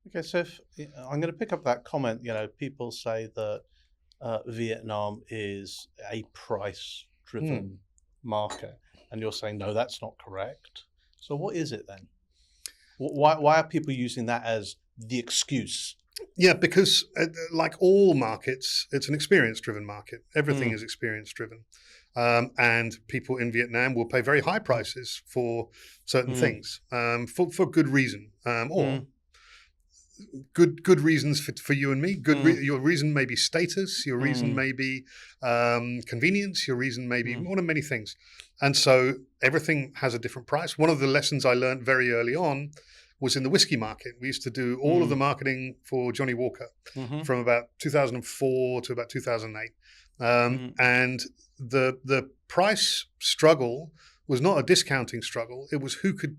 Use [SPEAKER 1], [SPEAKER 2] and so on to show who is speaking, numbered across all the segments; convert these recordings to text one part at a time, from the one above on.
[SPEAKER 1] Okay, so if, I'm going to pick up that comment. People say that Vietnam is a price-driven market, and you're saying no, that's not correct. So what is it then? Why are people using that as the excuse?
[SPEAKER 2] Yeah, because like all markets, it's an experience-driven market. Everything is experience-driven. And people in Vietnam will pay very high prices for certain things for good reason, or good reasons for you and me. Your reason may be status. Your reason may be convenience. Your reason may be one of many things. And so everything has a different price. One of the lessons I learned very early on was in the whiskey market. We used to do all of the marketing for Johnny Walker from about 2004 to about 2008. And the price struggle was not a discounting struggle. It was who could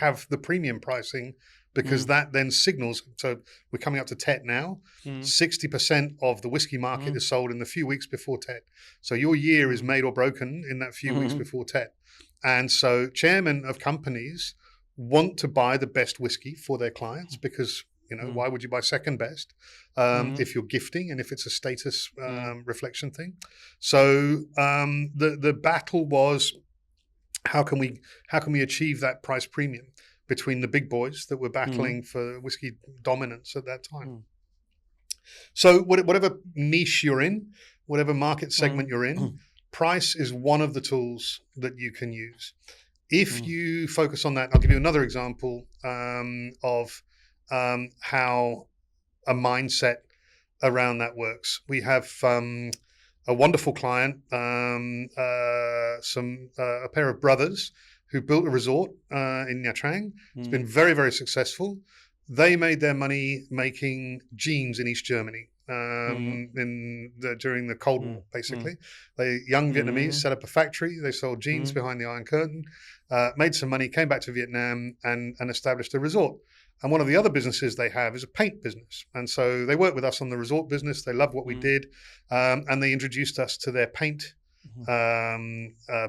[SPEAKER 2] have the premium pricing, because that then signals. So we're coming up to Tet now. 60% of the whiskey market is sold in the few weeks before Tet. So your year is made or broken in that few weeks before Tet. And so chairmen of companies want to buy the best whiskey for their clients, because why would you buy second best if you're gifting and if it's a status reflection thing? So the battle was, how can we achieve that price premium between the big boys that were battling for whiskey dominance at that time? So whatever niche you're in, whatever market segment you're in, price is one of the tools that you can use. If you focus on that, I'll give you another example of how a mindset around that works. We have a wonderful client, a pair of brothers who built a resort in Nha Trang. It's been very, very successful. They made their money making jeans in East Germany during the Cold War, basically. Young Vietnamese set up a factory. They sold jeans behind the Iron Curtain, made some money, came back to Vietnam and established a resort. And one of the other businesses they have is a paint business. And so they worked with us on the resort business. They loved what we did. And they introduced us to their paint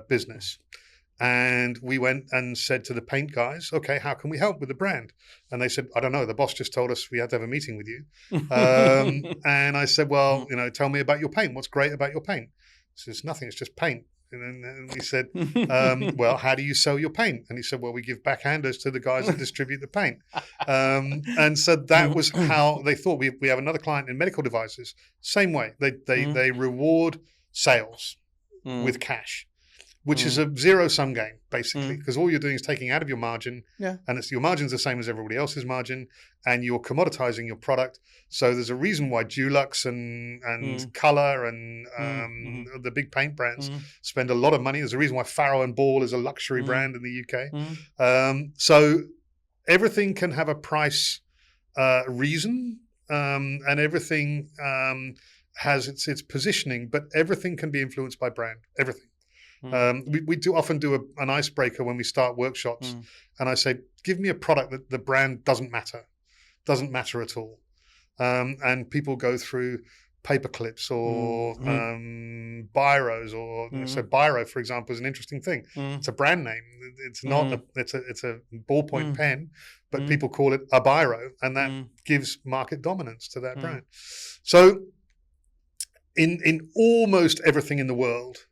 [SPEAKER 2] business. And we went and said to the paint guys, okay, how can we help with the brand? And they said, I don't know. The boss just told us we had to have a meeting with you. And I said, well, tell me about your paint. What's great about your paint? He says, nothing. It's just paint. And then we said, well, how do you sell your paint? And he said, well, we give backhanders to the guys that distribute the paint. And so that was how they thought. We have another client in medical devices. Same way. They reward sales with cash, which is a zero-sum game, basically, because all you're doing is taking out of your margin, and your margin's the same as everybody else's margin, and you're commoditizing your product. So there's a reason why Dulux and Colour and the big paint brands spend a lot of money. There's a reason why Farrow and Ball is a luxury brand in the UK. So everything can have a price reason, and everything has its positioning, but everything can be influenced by brand, everything. We do often do an icebreaker when we start workshops, and I say, give me a product that the brand doesn't matter at all. And people go through paper clips or biros, or so biro, for example, is an interesting thing. It's a brand name. It's not it's a ballpoint pen, but people call it a biro, and that gives market dominance to that brand. So in almost everything in the world,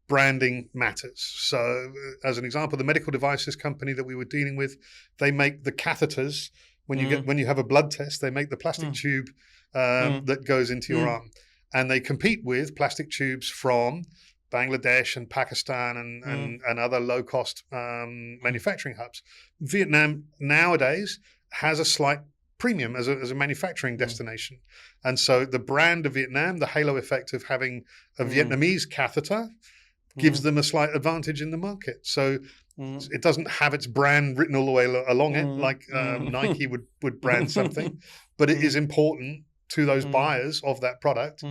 [SPEAKER 2] branding matters. So as an example, the medical devices company that we were dealing with, they make the catheters. When you have a blood test, they make the plastic tube that goes into your arm. And they compete with plastic tubes from Bangladesh and Pakistan and other low-cost manufacturing hubs. Vietnam nowadays has a slight premium as a manufacturing destination. And so the brand of Vietnam, the halo effect of having a Vietnamese catheter, gives them a slight advantage in the market. So it doesn't have its brand written all the way along it like Nike would brand something, but it is important to those buyers of that product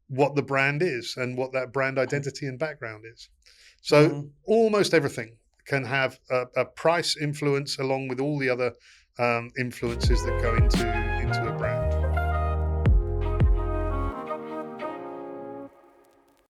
[SPEAKER 2] what the brand is and what that brand identity and background is. So almost everything can have a price influence along with all the other influences that go into a brand.